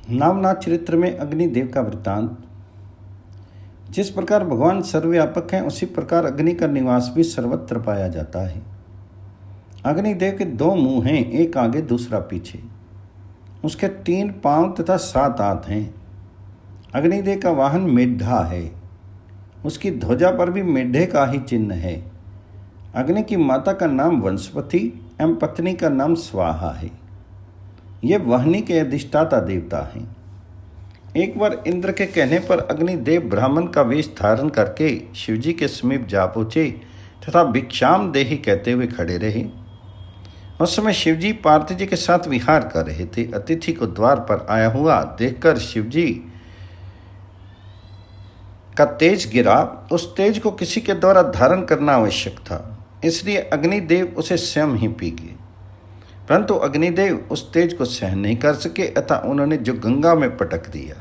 नामनाथ चरित्र में अग्निदेव का वृत्तांत। जिस प्रकार भगवान सर्वव्यापक हैं उसी प्रकार अग्नि का निवास भी सर्वत्र पाया जाता है। अग्निदेव के 2 मुंह हैं, एक आगे दूसरा पीछे। उसके 3 पांव तथा 7 हाथ हैं। अग्निदेव का वाहन मेढा है। उसकी ध्वजा पर भी मेढे का ही चिन्ह है। अग्नि की माता का नाम वंशपति एवं पत्नी का नाम स्वाहा है। ये वहनी के अधिष्ठाता देवता हैं। एक बार इंद्र के कहने पर अग्निदेव ब्राह्मण का वेश धारण करके शिवजी के समीप जा पहुँचे तथा भिक्षाम देहि कहते हुए खड़े रहे। उस समय शिवजी पार्थ जी के साथ विहार कर रहे थे। अतिथि को द्वार पर आया हुआ देखकर शिवजी का तेज गिरा। उस तेज को किसी के द्वारा धारण करना आवश्यक था, इसलिए अग्निदेव उसे स्वयं ही पी गए। परंतु अग्निदेव उस तेज को सहन नहीं कर सके अतः उन्होंने जो गंगा में पटक दिया।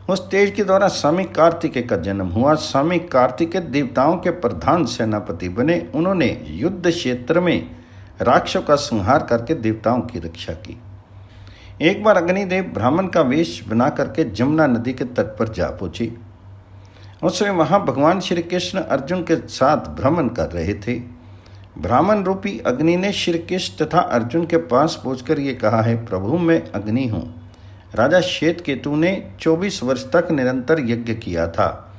उस तेज के द्वारा स्वामी कार्तिकेय का जन्म हुआ। स्वामी कार्तिकेय देवताओं के प्रधान सेनापति बने। उन्होंने युद्ध क्षेत्र में राक्षसों का संहार करके देवताओं की रक्षा की। एक बार अग्निदेव ब्राह्मण का वेश बना करके जमुना नदी के तट पर जा पहुंचे। उस समय वहां भगवान श्री कृष्ण अर्जुन के साथ भ्रमण कर रहे थे। ब्राह्मण रूपी अग्नि ने श्री कृष्ण तथा अर्जुन के पास पहुंचकर ये कहा है, प्रभु मैं अग्नि हूँ। राजा श्वेतकेतु ने 24 वर्ष तक निरंतर यज्ञ किया था,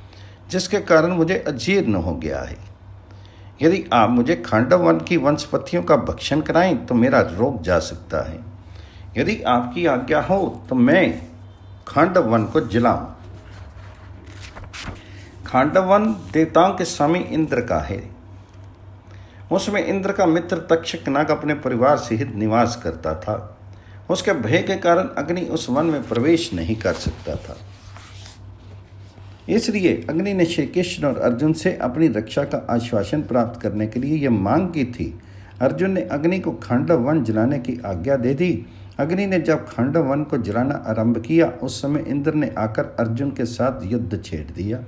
जिसके कारण मुझे अजीर्ण हो गया है। यदि आप मुझे खांडव वन की वंशपतियों का भक्षण कराएं तो मेरा रोग जा सकता है। यदि आपकी आज्ञा हो तो मैं खांडव वन को जलाऊं। खांडव वन देवताओं के स्वामी इंद्र का है। उसमें इंद्र का मित्र तक्षक नाग अपने परिवार सहित निवास करता था। उसके भय के कारण अग्नि उस वन में प्रवेश नहीं कर सकता था। इसलिए अग्नि ने श्री कृष्ण और अर्जुन से अपनी रक्षा का आश्वासन प्राप्त करने के लिए यह मांग की थी। अर्जुन ने अग्नि को खांडव वन जलाने की आज्ञा दे दी। अग्नि ने जब खांडव वन को जलाना आरंभ किया उस समय इंद्र ने आकर अर्जुन के साथ युद्ध छेड़ दिया।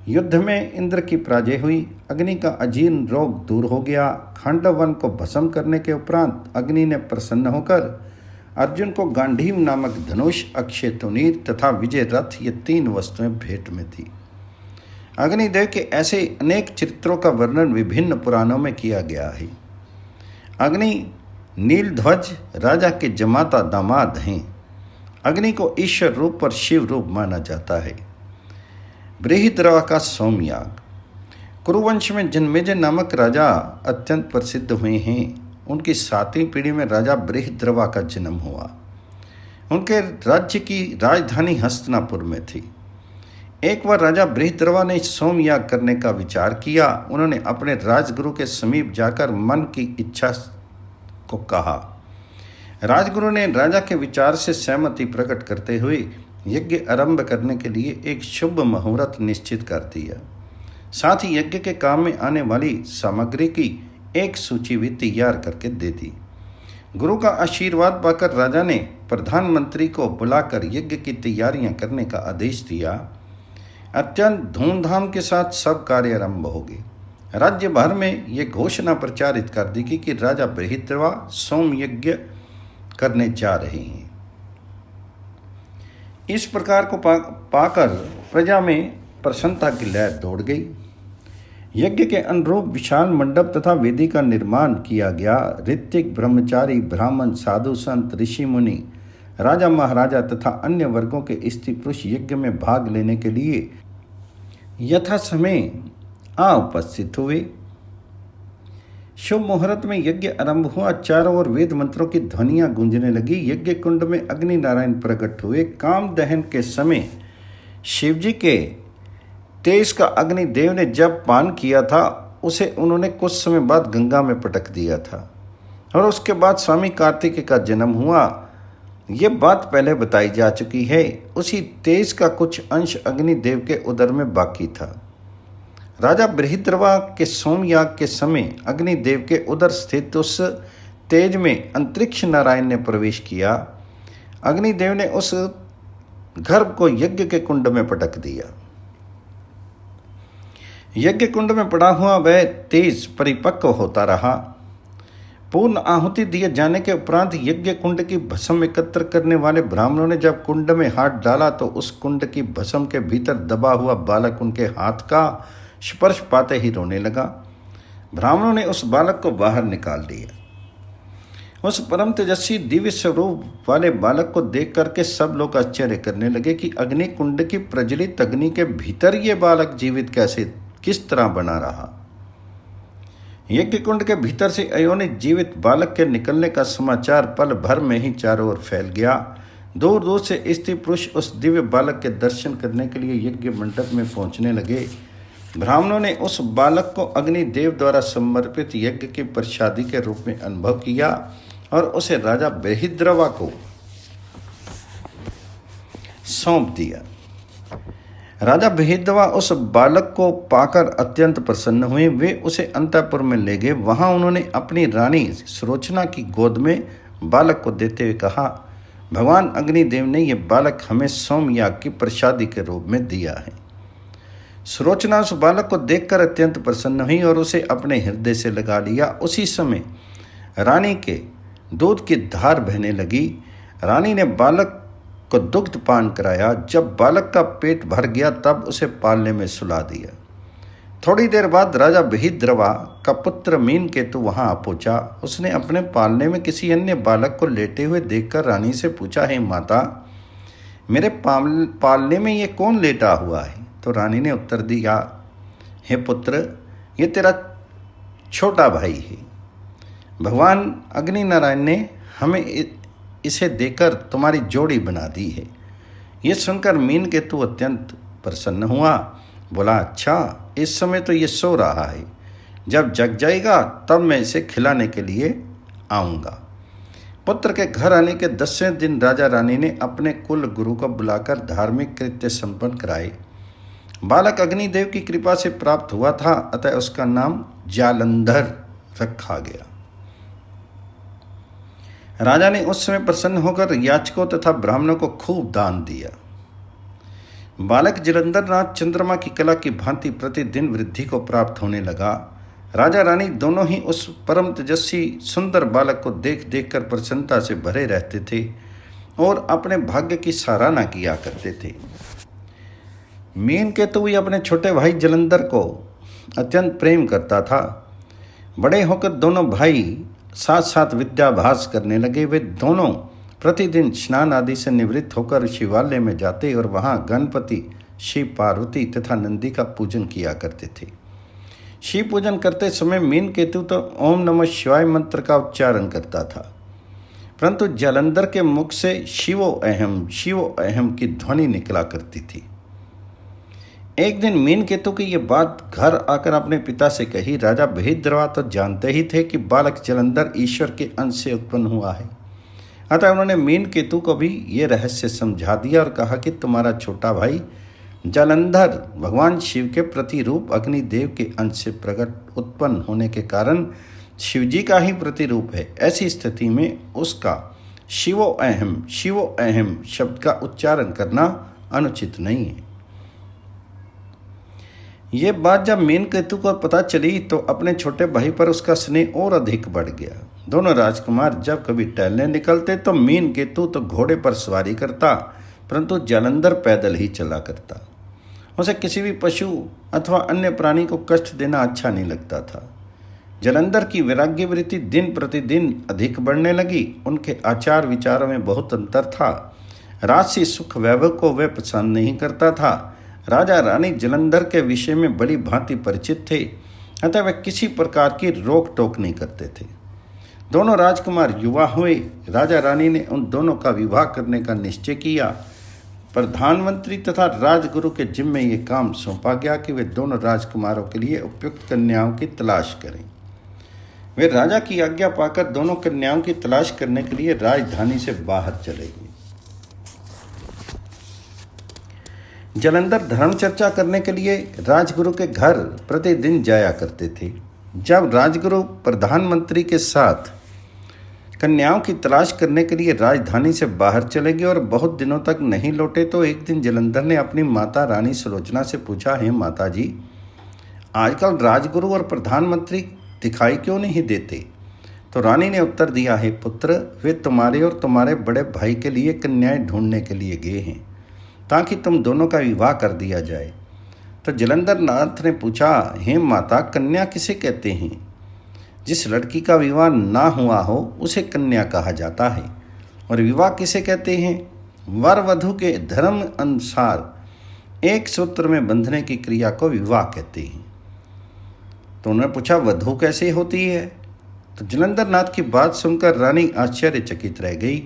युद्ध में इंद्र की पराजय हुई। अग्नि का अजीर्ण रोग दूर हो गया। खांडव वन को भस्म करने के उपरांत अग्नि ने प्रसन्न होकर अर्जुन को गांडीव नामक धनुष, अक्षय तुनीर तथा विजय रथ ये 3 वस्तुएं भेंट में थी। अग्निदेव के ऐसे अनेक चित्रों का वर्णन विभिन्न पुराणों में किया गया है। अग्नि नीलध्वज राजा के जमाता दामाद हैं। अग्नि को ईश्वर रूप पर शिव रूप माना जाता है। बृहद्रवा का सोमयाग। कुरुवंश में जन्मेजय नामक राजा अत्यंत प्रसिद्ध हुए हैं। उनकी 7वीं पीढ़ी में राजा बृहद्रवा का जन्म हुआ। उनके राज्य की राजधानी हस्तिनापुर में थी। एक बार राजा बृहद्रवा ने सोमयाग करने का विचार किया। उन्होंने अपने राजगुरु के समीप जाकर मन की इच्छा को कहा। राजगुरु ने राजा के विचार से सहमति प्रकट करते हुए यज्ञ आरंभ करने के लिए एक शुभ मुहूर्त निश्चित कर दिया। साथ ही यज्ञ के काम में आने वाली सामग्री की एक सूची भी तैयार करके दे दी। गुरु का आशीर्वाद पाकर राजा ने प्रधानमंत्री को बुलाकर यज्ञ की तैयारियां करने का आदेश दिया। अत्यंत धूमधाम के साथ सब कार्य आरंभ हो गए। राज्य भर में ये घोषणा प्रचारित कर दी कि राजा बृहद्रवा सोम यज्ञ करने जा रहे हैं। इस प्रकार को पाकर प्रजा में प्रसन्नता की लहर दौड़ गई। यज्ञ के अनुरूप विशाल मंडप तथा वेदी का निर्माण किया गया। ऋत्विक, ब्रह्मचारी, ब्राह्मण, साधु, संत, ऋषि मुनि, राजा महाराजा तथा अन्य वर्गों के स्त्री पुरुष यज्ञ में भाग लेने के लिए यथा समय आ उपस्थित हुए। शुभ मुहूर्त में यज्ञ आरंभ हुआ। चारों ओर वेद मंत्रों की ध्वनियां गूंजने लगी। यज्ञ कुंड में अग्नि नारायण प्रकट हुए। काम दहन के समय शिवजी के तेज का अग्निदेव ने जब पान किया था उसे उन्होंने कुछ समय बाद गंगा में पटक दिया था और उसके बाद स्वामी कार्तिकेय का जन्म हुआ। ये बात पहले बताई जा चुकी है। उसी तेज का कुछ अंश अग्निदेव के उदर में बाकी था। राजा बृहद्रवा के सोमयाग के समय अग्निदेव के उदर स्थित उस तेज में अंतरिक्ष नारायण ने प्रवेश किया। अग्निदेव ने उस गर्भ को यज्ञ के कुंड में पटक दिया। यज्ञ कुंड में पड़ा हुआ वह तेज परिपक्व होता रहा। पूर्ण आहुति दिए जाने के उपरांत यज्ञ कुंड की भस्म एकत्र करने वाले ब्राह्मणों ने जब कुंड में हाथ डाला तो उस कुंड की भस्म के भीतर दबा हुआ बालक उनके हाथ का स्पर्श पाते ही रोने लगा। ब्राह्मणों ने उस बालक को बाहर निकाल लिया। उस परम तेजस्वी दिव्य स्वरूप वाले बालक को देख करके सब लोग आश्चर्य करने लगे कि अग्नि कुंड की प्रज्वलित अग्नि के भीतर ये बालक जीवित कैसे किस तरह बना रहा। यज्ञ कुंड के भीतर से अयोनित जीवित बालक के निकलने का समाचार पल भर में ही चारों ओर फैल गया। दूर दूर से स्त्री पुरुष उस दिव्य बालक के दर्शन करने के लिए यज्ञ मंडप में पहुंचने लगे। ब्राह्मणों ने उस बालक को अग्निदेव द्वारा समर्पित यज्ञ की प्रसादी के रूप में अनुभव किया और उसे राजा बृहद्रवा को सौंप दिया। राजा बृहद्रवा उस बालक को पाकर अत्यंत प्रसन्न हुए। वे उसे अंतःपुर में ले गए। वहां उन्होंने अपनी रानी सुलोचना की गोद में बालक को देते हुए कहा, भगवान अग्निदेव ने यह बालक हमें सोमयाग की प्रसादी के रूप में दिया है। सुलोचना उस बालक को देखकर अत्यंत प्रसन्न हुई और उसे अपने हृदय से लगा लिया। उसी समय रानी के दूध की धार बहने लगी। रानी ने बालक को दुग्ध पान कराया। जब बालक का पेट भर गया तब उसे पालने में सुला दिया। थोड़ी देर बाद राजा बृहद्रवा का पुत्र मीनकेतु वहां आ पहुंचा। उसने अपने पालने में किसी अन्य बालक को लेटे हुए देखकर रानी से पूछा, हे माता, मेरे पालने में ये कौन लेटा हुआ है? तो रानी ने उत्तर दिया, हे पुत्र, ये तेरा छोटा भाई है। भगवान अग्नि नारायण ने हमें इसे देकर तुम्हारी जोड़ी बना दी है। ये सुनकर मीनकेतु अत्यंत प्रसन्न हुआ। बोला, अच्छा, इस समय तो ये सो रहा है, जब जग जाएगा तब मैं इसे खिलाने के लिए आऊँगा। पुत्र के घर आने के 10वें दिन राजा रानी ने अपने कुल गुरु को बुलाकर धार्मिक कृत्य संपन्न कराए। बालक अग्निदेव की कृपा से प्राप्त हुआ था, अतः उसका नाम जालंधर रखा गया। राजा ने उस समय प्रसन्न होकर याचकों तथा ब्राह्मणों को खूब दान दिया। बालक जलंधर नाथ चंद्रमा की कला की भांति प्रतिदिन वृद्धि को प्राप्त होने लगा। राजा रानी दोनों ही उस परम तेजस्वी सुंदर बालक को देख देख कर प्रसन्नता से भरे रहते थे और अपने भाग्य की सराहना किया करते थे। मीनकेतु भी अपने छोटे भाई जलंधर को अत्यंत प्रेम करता था। बड़े होकर दोनों भाई साथ साथ विद्याभ्यास करने लगे। वे दोनों प्रतिदिन स्नान आदि से निवृत्त होकर शिवालय में जाते और वहां गणपति, शिव, पार्वती तथा नंदी का पूजन किया करते थे। शिव पूजन करते समय मीनकेतु तो ओम नमः शिवाय मंत्र का उच्चारण करता था, परंतु जालंधर के मुख से शिवो अहम की ध्वनि निकला करती थी। एक दिन मीनकेतु की ये बात घर आकर अपने पिता से कही। राजा बृहद्रवा तो जानते ही थे कि बालक जलंधर ईश्वर के अंश से उत्पन्न हुआ है, अतः उन्होंने मीनकेतु को भी ये रहस्य समझा दिया और कहा कि तुम्हारा छोटा भाई जालंधर भगवान शिव के प्रतिरूप अग्निदेव के अंश से प्रकट उत्पन्न होने के कारण शिवजी का ही प्रतिरूप है। ऐसी स्थिति में उसका शिवो अहम शब्द का उच्चारण करना अनुचित नहीं है। ये बात जब मीनकेतु को पता चली तो अपने छोटे भाई पर उसका स्नेह और अधिक बढ़ गया। दोनों राजकुमार जब कभी टहलने निकलते तो मीनकेतु तो घोड़े पर सवारी करता, परंतु जालंधर पैदल ही चला करता। उसे किसी भी पशु अथवा अन्य प्राणी को कष्ट देना अच्छा नहीं लगता था। जालंधर की वैराग्य वृत्ति दिन प्रतिदिन अधिक बढ़ने लगी। उनके आचार विचारों में बहुत अंतर था। राजसी सुख वैभव को वह पसंद नहीं करता था। राजा रानी जालंधर के विषय में बड़ी भांति परिचित थे, अतः वे किसी प्रकार की रोक टोक नहीं करते थे। दोनों राजकुमार युवा हुए। राजा रानी ने उन दोनों का विवाह करने का निश्चय किया। प्रधानमंत्री तथा राजगुरु के जिम्मे ये काम सौंपा गया कि वे दोनों राजकुमारों के लिए उपयुक्त कन्याओं की तलाश करें। वे राजा की आज्ञा पाकर दोनों कन्याओं की तलाश करने के लिए राजधानी से बाहर चले गए। जालंधर धर्म चर्चा करने के लिए राजगुरु के घर प्रतिदिन जाया करते थे। जब राजगुरु प्रधानमंत्री के साथ कन्याओं की तलाश करने के लिए राजधानी से बाहर चले गए और बहुत दिनों तक नहीं लौटे तो एक दिन जालंधर ने अपनी माता रानी सुलोचना से पूछा, हे माता जी, आजकल राजगुरु और प्रधानमंत्री दिखाई क्यों नहीं देते? तो रानी ने उत्तर दिया, हे पुत्र, वे तुम्हारे और तुम्हारे बड़े भाई के लिए कन्याएं ढूंढने के लिए गए हैं ताकि तुम दोनों का विवाह कर दिया जाए। तो जलंधर नाथ ने पूछा, हे माता, कन्या किसे कहते हैं? जिस लड़की का विवाह ना हुआ हो उसे कन्या कहा जाता है। और विवाह किसे कहते हैं? वर वधु के धर्म अनुसार एक सूत्र में बंधने की क्रिया को विवाह कहते हैं। तो उन्होंने पूछा, वधु कैसे होती है? तो जलंधर नाथ की बात सुनकर रानी आश्चर्यचकित रह गई।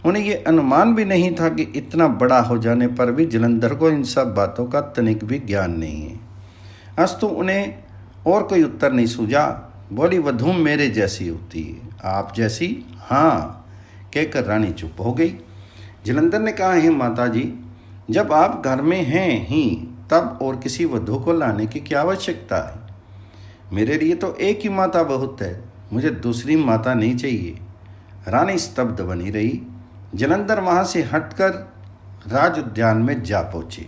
उन्हें ये अनुमान भी नहीं था कि इतना बड़ा हो जाने पर भी जलंधर को इन सब बातों का तनिक भी ज्ञान नहीं है। अस्तु उन्हें और कोई उत्तर नहीं सूझा। बोली, वधू मेरे जैसी होती है। आप जैसी? हाँ, कहकर रानी चुप हो गई। जलंधर ने कहा, हे माता जी, जब आप घर में हैं ही तब और किसी वधू को लाने की क्या आवश्यकता है? मेरे लिए तो एक ही माता बहुत है, मुझे दूसरी माता नहीं चाहिए। रानी स्तब्ध बनी रही। जलंधर वहां से हटकर राज उद्यान में जा पहुंचे।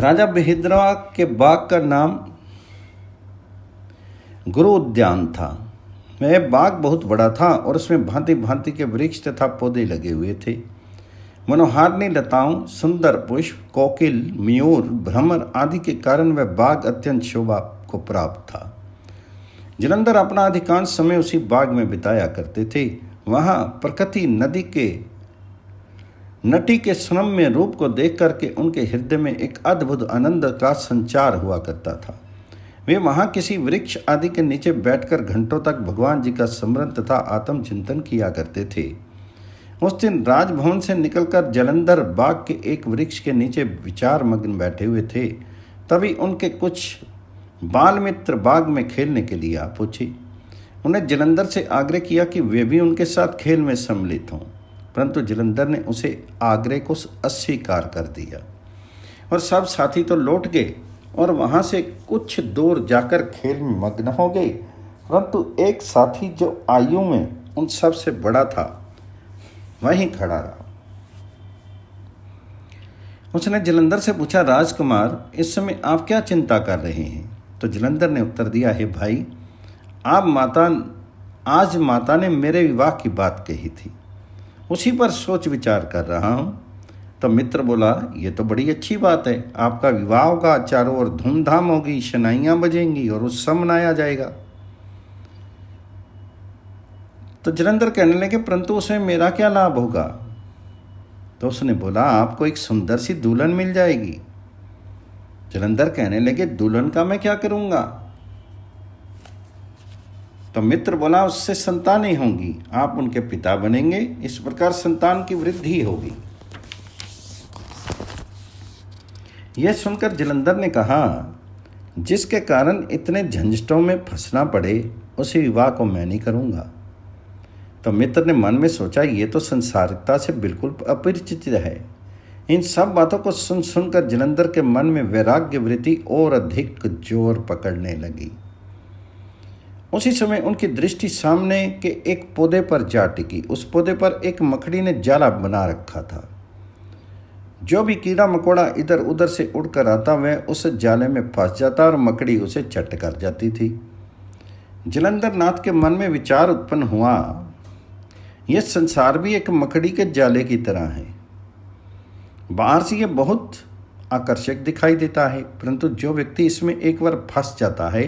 राजा बृहद्रथ के बाग का नाम गुरु उद्यान था। वह बाग बहुत बड़ा था और उसमें भांति भांति के वृक्ष तथा पौधे लगे हुए थे। मनोहारिणी लताओं, सुंदर पुष्प, कोकिल, मयूर, भ्रमर आदि के कारण वह बाग अत्यंत शोभा को प्राप्त था। जलंधर अपना अधिकांश समय उसी बाग में बिताया करते थे। वहाँ प्रकृति नटी के सुरम्य रूप को देख करके उनके हृदय में एक अद्भुत आनंद का संचार हुआ करता था। वे वहाँ किसी वृक्ष आदि के नीचे बैठकर घंटों तक भगवान जी का स्मरण तथा आत्मचिंतन किया करते थे। उस दिन राजभवन से निकलकर जलंधर बाग के एक वृक्ष के नीचे विचार मग्न बैठे हुए थे। तभी उनके कुछ बाल मित्र बाग में खेलने के लिए आ पहुंचे। उन्हें जलंधर से आग्रह किया कि वे भी उनके साथ खेल में सम्मिलित हों, परंतु जलंधर ने उसे आग्रह को अस्वीकार कर दिया और सब साथी तो लौट गए और वहाँ से कुछ दूर जाकर खेल में मग्न हो गए। परंतु एक साथी जो आयु में उन सब से बड़ा था वहीं खड़ा रहा। उसने जलंधर से पूछा, राजकुमार, इस समय आप क्या चिंता कर रहे हैं? तो जलंधर ने उत्तर दिया, हे भाई, आज माता ने मेरे विवाह की बात कही थी, उसी पर सोच विचार कर रहा हूँ। तो मित्र बोला, ये तो बड़ी अच्छी बात है, आपका विवाह होगा, चारों ओर धूमधाम होगी, शनाइयाँ बजेंगी और उत्सव मनाया जाएगा। तो जलंधर कहने लगे, परंतु उसमें मेरा क्या लाभ होगा? तो उसने बोला, आपको एक सुंदर सी दुल्हन मिल जाएगी। जलंधर कहने लगे, दुल्हन का मैं क्या करूंगा? तो मित्र बोला, उससे संतानें होंगी, आप उनके पिता बनेंगे, इस प्रकार संतान की वृद्धि होगी। यह सुनकर जलंधर ने कहा, जिसके कारण इतने झंझटों में फंसना पड़े उस विवाह को मैं नहीं करूंगा। तो मित्र ने मन में सोचा, ये तो संसारिकता से बिल्कुल अपरिचित है। इन सब बातों को सुनकर जलंधर के मन में वैराग्य वृत्ति और अधिक जोर पकड़ने लगी। उसी समय उनकी दृष्टि सामने के एक पौधे पर जा टिकी। उस पौधे पर एक मकड़ी ने जाला बना रखा था। जो भी कीड़ा मकोड़ा इधर उधर से उड़कर आता वह उस जाले में फंस जाता और मकड़ी उसे चट कर जाती थी। जलंधर नाथ के मन में विचार उत्पन्न हुआ, यह संसार भी एक मकड़ी के जाले की तरह है। बाहर से यह बहुत आकर्षक दिखाई देता है, परंतु जो व्यक्ति इसमें एक बार फंस जाता है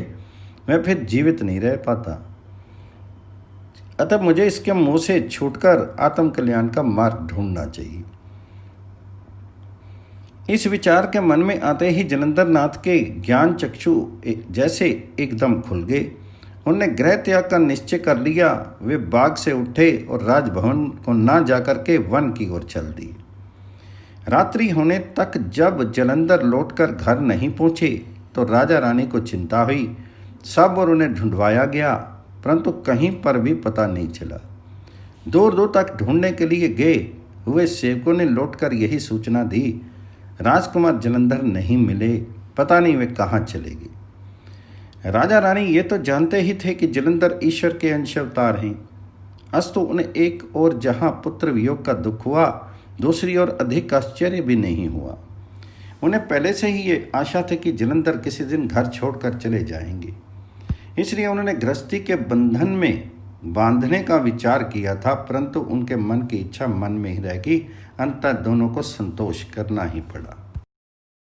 वह फिर जीवित नहीं रह पाता। अतः मुझे इसके मुंह से छूटकर आत्म कल्याण का मार्ग ढूंढना चाहिए। इस विचार के मन में आते ही जलंधर नाथ के ज्ञान चक्षु जैसे एकदम खुल गए। उन्होंने गृह त्याग का निश्चय कर लिया। वे बाग से उठे और राजभवन को ना जाकर के वन की ओर चल दिए। रात्रि होने तक जब जलंधर लौटकर घर नहीं पहुंचे तो राजा रानी को चिंता हुई। सब और उन्हें ढूंढवाया गया, परंतु कहीं पर भी पता नहीं चला। दूर दूर तक ढूंढने के लिए गए हुए सेवकों ने लौटकर यही सूचना दी, राजकुमार जलंधर नहीं मिले, पता नहीं वे कहाँ चले गए। राजा रानी ये तो जानते ही थे कि जलंधर ईश्वर के अंश अवतार हैं, अस्तु उन्हें एक और जहाँ पुत्र वियोग का दुख हुआ, दूसरी ओर अधिक आश्चर्य भी नहीं हुआ। उन्हें पहले से ही ये आशा थी कि जलंधर किसी दिन घर छोड़कर चले जाएंगे। इसलिए उन्होंने गृहस्थी के बंधन में बांधने का विचार किया था, परंतु उनके मन की इच्छा मन में ही रह गई। अंततः दोनों को संतोष करना ही पड़ा।